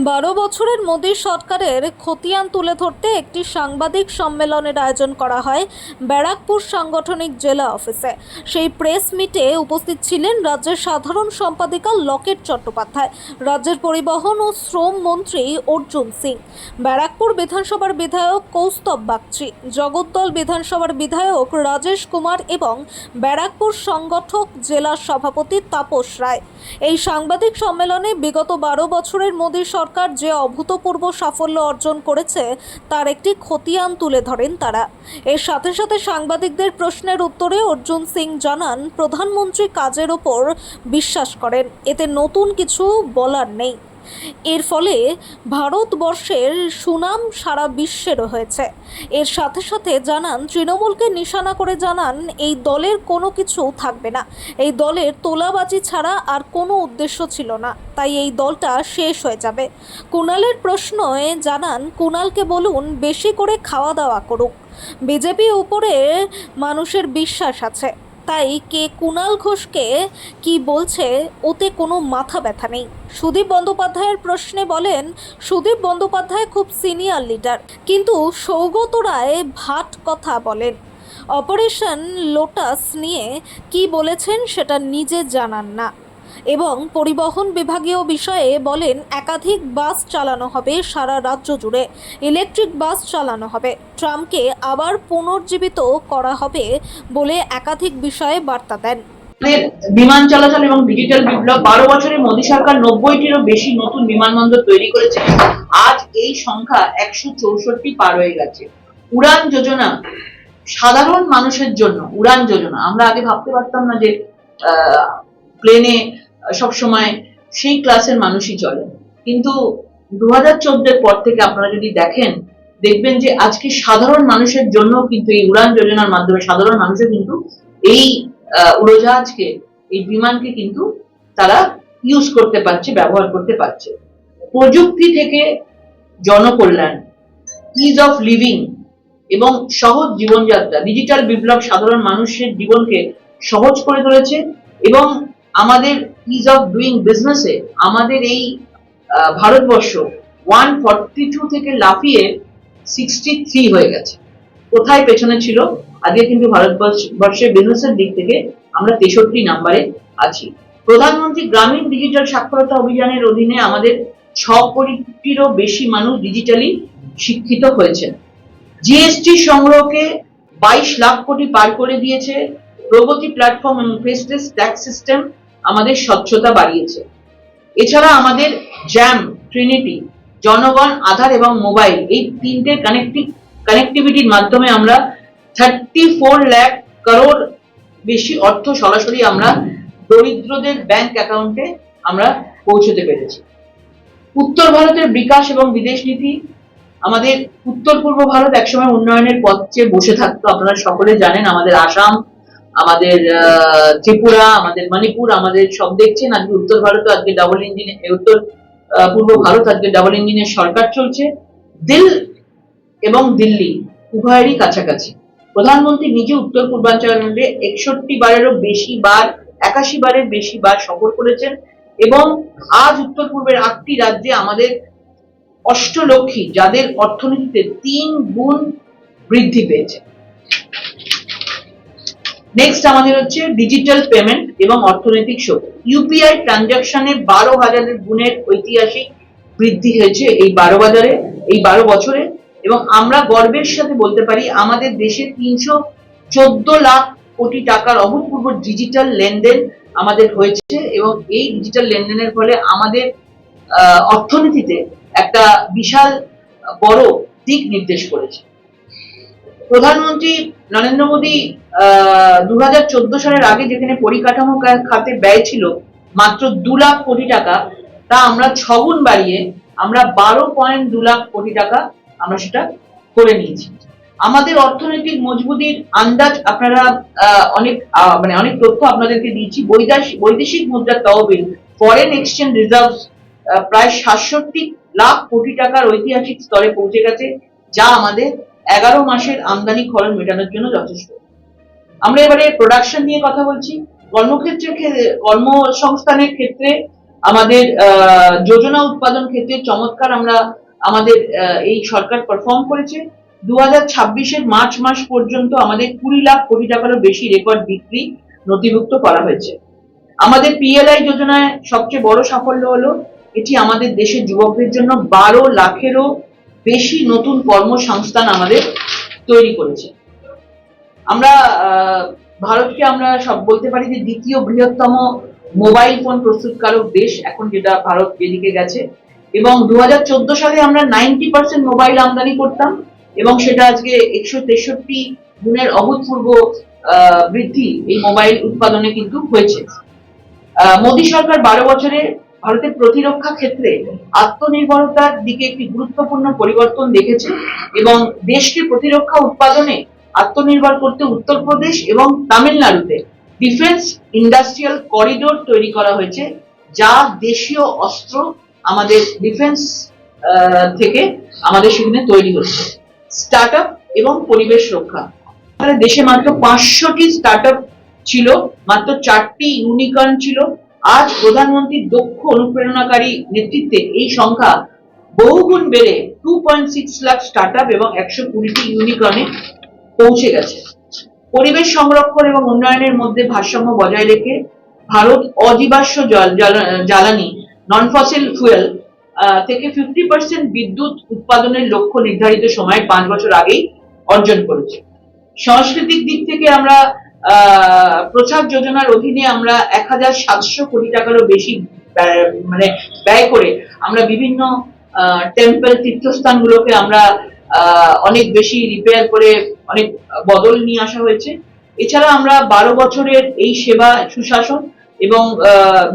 12 বছরের মোদী সরকারের খতিয়ান তুলে ধরতে একটি সাংবাদিক সম্মেলনের আয়োজন করা হয় ব্যারাকপুর সাংগঠনিক জেলা অফিসে। সেই প্রেস মিটে উপস্থিত ছিলেন রাজ্যের সাধারণ সম্পাদিকা লকেট চট্টোপাধ্যায়, রাজ্যের পরিবহন ও শ্রম মন্ত্রী অর্জুন সিং, ব্যারাকপুর বিধানসভার বিধায়ক কৌস্তব বাগচি, জগদ্দল বিধানসভার বিধায়ক রাজেশ কুমার এবং ব্যারাকপুর সংগঠক জেলা সভাপতি তাপস রায়। এই সাংবাদিক সম্মেলনে বিগত 12 বছরের মোদী সরকার যে অভূতপূর্ব সাফল্য অর্জন করেছে তার একটি খতিয়ান তুলে ধরেন তারা। এর সাথে সাথে সাংবাদিকদের প্রশ্নের উত্তরে অর্জুন সিং জানান, প্রধানমন্ত্রী কাজের ওপর বিশ্বাস করেন, এতে নতুন কিছু বলার নেই। এর ফলে ভারতবর্ষের সুনাম সারা বিশ্বের হয়েছে। এর সাথে সাথে জানান, তৃণমূলকে নিশানা করে জানান এই দলের কোনো কিছু থাকবে না, এই দলের তোলাবাজি ছাড়া আর কোনো উদ্দেশ্য ছিল না, তাই এই দলটা শেষ হয়ে যাবে। কুণালের প্রশ্নে জানান, কুণালকে বলুন বেশি করে খাওয়া দাওয়া করুক, বিজেপি উপরে মানুষের বিশ্বাস আছে, তাই কে কুণাল ঘোষকে কি বলছে ওতে কোনো মাথা ব্যথা নেই। সুদীপ বন্দ্যোপাধ্যায়ের প্রশ্নে বলেন, সুদীপ বন্দ্যোপাধ্যায় খুব সিনিয়র লিডার, কিন্তু সৌগত রায় ভাট কথা বলেন। অপারেশন লোটাস নিয়ে কি বলেছেন সেটা নিজে জানান না এবং পরিবহন বিভাগীয় বিষয়ে বলেন একাধিক বাস চালানো হবে সারা রাজ্য জুড়ে, ইলেকট্রিক বাস চালানো হবে, ট্রামকে আবার পুনর্জীবিত করা হবে বলে একাধিক বিষয়ে বার্তা দেন। বিমান চলাচল এবং ডিজিটাল বিপ্লব 12 বছরে মোদী সরকার 90টিরও বেশি নতুন বিমানবন্দর তৈরি করেছে। আজ এই সংখ্যা 164 পার হয়ে গেছে। উড়ান যোজনা সাধারণ মানুষের জন্য, উড়ান যোজনা আমরা আগে ভাবতে পারতাম না যে প্লেনে সবসময় সেই ক্লাসের মানুষই চলে, কিন্তু 2014 পর থেকে আপনারা যদি দেখবেন যে আজকে সাধারণ মানুষের জন্য কিন্তু এই উড়ান যোজনার মাধ্যমে সাধারণ মানুষও কিন্তু এই উড়োজাহাজকে, এই বিমানকে কিন্তু তারা ইউজ করতে পারছে, ব্যবহার করতে পারছে। প্রযুক্তি থেকে জনকল্যাণ, ইজ অফ লিভিং এবং সহজ জীবনযাত্রা, ডিজিটাল বিপ্লব সাধারণ মানুষের জীবনকে সহজ করে তুলেছে এবং আমাদের ইজ অফ ডুইং বিজনেসে আমাদের এই ভারতবর্ষ 142 থেকে লাফিয়ে 63 হয়ে গেছে। কোথায় পেছনে ছিল? আজকে কিন্তু ভারতবর্ষের বিজনেসের দিক থেকে আমরা 63 নম্বরে আছি। প্রধানমন্ত্রী গ্রামীণ ডিজিটাল সাক্ষরতা অভিযানের অধীনে আমাদের 6 কোটিরও বেশি মানুষ ডিজিটালি শিক্ষিত হয়েছেন। জিএসটি সংগ্রহকে 22 লাখ কোটি পার করে দিয়েছে। প্রগতি প্ল্যাটফর্ম এবং ফেসলেস ট্যাক্স সিস্টেম আমাদের স্বচ্ছতা বাড়িয়েছে। এছাড়া আমাদের জ্যাম, ট্রিনিটি, জনগণ, আধার এবং মোবাইল, এই তিনটে কানেক্টিভিটির মাধ্যমে আমরা 34 লাখ করোড় বেশি অর্থ সরাসরি আমরা দরিদ্রদের ব্যাংক অ্যাকাউন্টে আমরা পৌঁছতে পেরেছি। উত্তর ভারতের বিকাশ এবং বিদেশ নীতি, আমাদের উত্তর পূর্ব ভারত একসময় উন্নয়নের পথ চেয়ে বসে থাকতো। আপনারা সকলে জানেন, আমাদের আসাম, আমাদের ত্রিপুরা, আমাদের মণিপুর, আমাদের সব দেখছেন আজকে উত্তর ভারত আজকে ডাবল ইঞ্জিন, উত্তর পূর্ব ভারত আজকে ডাবল ইঞ্জিনের সরকার চলছে। এবং দিল্লি উভয়েরই কাছাকাছি। প্রধানমন্ত্রী নিজে উত্তর পূর্বাঞ্চলে 61 বারেরও বেশি বার, 81 বারের বেশি বার সফর করেছেন এবং আজ উত্তর পূর্বের 8টি রাজ্যে আমাদের অষ্টলক্ষী, যাদের অর্থনীতিতে 3 গুণ বৃদ্ধি পেয়েছে। নেক্সট আমাদের হচ্ছে ডিজিটাল পেমেন্ট এবং অর্থনৈতিক শক্তি। ইউপিআই ট্রানজাকশনে 12,000 গুণের ঐতিহাসিক বৃদ্ধি হয়েছে এই 12 বছরে এবং আমরা গর্বের সাথে বলতে পারি আমাদের দেশে 314 লাখ কোটি টাকার অভূতপূর্ব ডিজিটাল লেনদেন আমাদের হয়েছে এবং এই ডিজিটাল লেনদেনের ফলে আমাদের অর্থনীতিতে একটা বিশাল বড় দিক নির্দেশ করেছে। প্রধানমন্ত্রী নরেন্দ্র মোদী 2014 সালের আগে যেখানে পরিকাঠামো খাতে ব্যয় ছিল মাত্র 2 লাখ কোটি টাকা, তা আমরা 6 গুণ বাড়িয়ে আমরা 12.2 লাখ কোটি টাকা আমরা সেটা করে নিয়েছি। আমাদের অর্থনৈতিক মজবুতির আন্দাজ আপনারা অনেক তথ্য আপনাদেরকে দিয়েছি। বৈদেশিক মুদ্রার তহবিল, ফরেন এক্সচেঞ্জ রিজার্ভস প্রায় 67 লাখ কোটি টাকার ঐতিহাসিক স্তরে পৌঁছে গেছে, যা আমাদের 11 মাসের আমদানি খরচ মেটানোর জন্য যথেষ্ট। আমরা এবারে প্রোডাকশন নিয়ে কথা বলছি। কর্মসংস্থানের ক্ষেত্রে আমাদের যোজনা উৎপাদন ক্ষেত্রে চমৎকার আমরা আমাদের এই সরকার পারফর্ম করেছে। 2026-এর মার্চ মাস পর্যন্ত আমাদের 20 লাখ কোটি টাকারও বেশি রেকর্ড বিক্রি নথিভুক্ত করা হয়েছে। আমাদের পিএলআই যোজনায় সবচেয়ে বড় সাফল্য হলো এটি আমাদের দেশের যুবকদের জন্য 12 লাখেরও বেশি নতুন কর্মসংস্থান আমাদের তৈরি করেছে। আমরা ভারতকে আমরা সব বলতে পারি যে দ্বিতীয় বৃহত্তম মোবাইল ফোন প্রস্তুতকারক দেশ এখন, যেটা ভারত যেদিকে গেছে। এবং 2014 সালে আমরা 90% মোবাইল আমদানি করতাম এবং সেটা আজকে 163 গুণের অভূতপূর্ব বৃদ্ধি এই মোবাইল উৎপাদনে কিন্তু হয়েছে। মোদী সরকার 12 বছরে ভারতের প্রতিরক্ষা ক্ষেত্রে আত্মনির্ভরতার দিকে একটি গুরুত্বপূর্ণ পরিবর্তন দেখেছে এবং দেশকে প্রতিরক্ষা উৎপাদনে আত্মনির্ভর করতে উত্তরপ্রদেশ এবং তামিলনাড়ুতে ডিফেন্স ইন্ডাস্ট্রিয়াল করিডোর তৈরি করা হয়েছে, যা দেশীয় অস্ত্র আমাদের ডিফেন্স থেকে আমাদের সেখানে তৈরি হচ্ছে। স্টার্ট আপ এবং পরিবেশ রক্ষা, দেশে মাত্র 500টি স্টার্ট আপ ছিল, মাত্র 4টি ইউনিকর্ন ছিল। আজ প্রধানমন্ত্রীর দক্ষ অনুপ্রেরণাকারী নেতৃত্বে এই সংখ্যা বহুগুণ বেড়ে 2.6 লাখ স্টার্ট আপ এবং 120টি ইউনিকর্নে পৌঁছে গেছে। পরিবেশ সংরক্ষণ এবং উন্নয়নের মধ্যে ভারসাম্য বজায় রেখে ভারত অজীবাশ্ম জ্বালানি নন ফসিল ফুয়েল থেকে 50% বিদ্যুৎ উৎপাদনের লক্ষ্য নির্ধারিত সময়ের 5 বছর আগেই অর্জন করেছে। সাংস্কৃতিক দিক থেকে আমরা প্রচার যোজনার অধীনে আমরা 1700 কোটি টাকারও বেশি ব্যয় করে আমরা বিভিন্ন টেম্পল তীর্থস্থানগুলোকে আমরা অনেক বেশি রিপেয়ার করে অনেক বদল নিয়ে আসা হয়েছে। এছাড়া আমরা 12 বছরের এই সেবা, সুশাসন এবং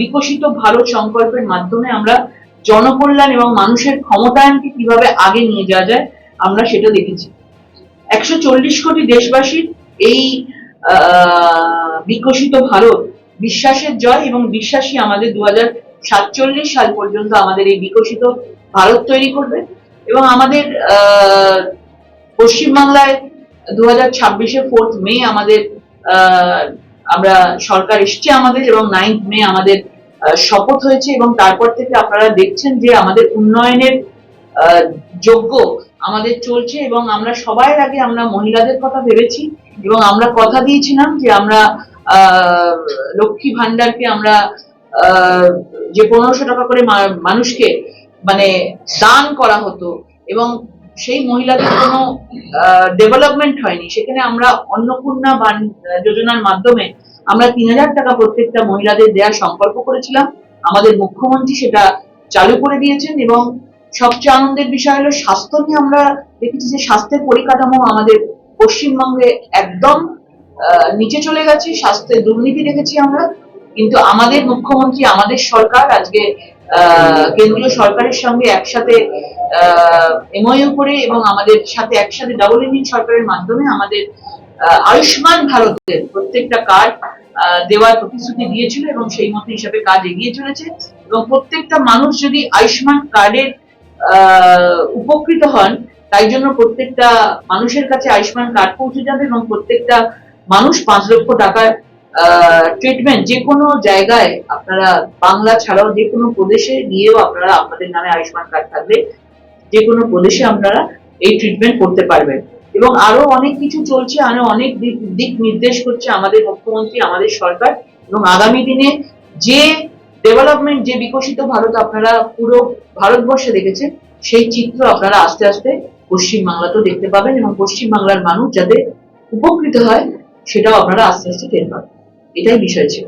বিকশিত ভারত সংকল্পের মাধ্যমে আমরা জনকল্যাণ এবং মানুষের ক্ষমতায়নকে কিভাবে আগে নিয়ে যাওয়া যায় আমরা সেটা দেখেছি। 140 কোটি দেশবাসীর এই বিকশিত ভারত বিশ্বাসের জয় এবং বিশ্বাসী আমাদের 2047 সাল পর্যন্ত আমাদের এই বিকশিত ভারত তৈরি করবে। এবং আমাদের পশ্চিমবাংলায় 2026-এ 4th মে আমাদের আমরা সরকার এসছে আমাদের, এবং 9th মে আমাদের শপথ হয়েছে। এবং তারপর থেকে আপনারা দেখছেন যে আমাদের উন্নয়নের যজ্ঞ আমাদের চলছে এবং আমরা সবার আগে আমরা মহিলাদের কথা ভেবেছি এবং আমরা কথা দিয়েছিলাম যে আমরা লক্ষ্মী ভান্ডারকে আমরা যে 1500 টাকা করে মানুষকে দান করা হতো এবং সেই মহিলাদের কোনো ডেভেলপমেন্ট হয়নি, সেখানে আমরা অন্নপূর্ণা যোজনার মাধ্যমে আমরা 3000 টাকা প্রত্যেকটা মহিলাদের দেওয়ার সংকল্প করেছিলাম। আমাদের মুখ্যমন্ত্রী সেটা চালু করে দিয়েছেন। এবং সবচেয়ে আনন্দের বিষয় হলো স্বাস্থ্য নিয়ে আমরা দেখেছি যে স্বাস্থ্যের পরিকাঠামো আমাদের পশ্চিমবঙ্গে একদম নিচে চলে গেছে, স্বাস্থ্যের দুর্নীতি দেখেছি আমরা। কিন্তু আমাদের মুখ্যমন্ত্রী, আমাদের সরকার আজকে কেন্দ্রীয় সরকারের সঙ্গে একসাথে এমওইউ করে এবং আমাদের সাথে একসাথে ডাবল ইঞ্জিন সরকারের মাধ্যমে আমাদের আয়ুষ্মান ভারতের প্রত্যেকটা কার্ড দেওয়ার প্রতিশ্রুতি দিয়েছিল এবং সেই মতো হিসাবে কাজ এগিয়ে চলেছে। এবং প্রত্যেকটা মানুষ যদি আয়ুষ্মান কার্ডের উপকৃত হন, তাই জন্য প্রত্যেকটা মানুষের কাছে আয়ুষ্মান কার্ড পৌঁছে যাবে এবং প্রত্যেকটা মানুষ 5 লক্ষ টাকার ট্রিটমেন্ট যে কোনো জায়গায়, আপনারা বাংলা ছাড়াও যে কোনো প্রদেশে গিয়েও আপনারা আপনাদের নামে আয়ুষ্মান কার্ড থাকলে যে কোনো প্রদেশে আপনারা এই ট্রিটমেন্ট করতে পারবেন। এবং আরো অনেক কিছু চলছে, আরো অনেক দিক নির্দেশ করছে আমাদের মুখ্যমন্ত্রী, আমাদের সরকার। এবং আগামী দিনে যে ডেভেলপমেন্ট, যে বিকশিত ভারত আপনারা পুরো ভারতবর্ষে দেখেছেন, সেই চিত্র আপনারা আস্তে আস্তে পশ্চিমবাংলাতেও দেখতে পাবেন এবং পশ্চিমবাংলার মানুষ যাতে উপকৃত হয় সেটাও আপনারা আস্তে আস্তে টের পাবেন। এটাই বিষয় ছিল।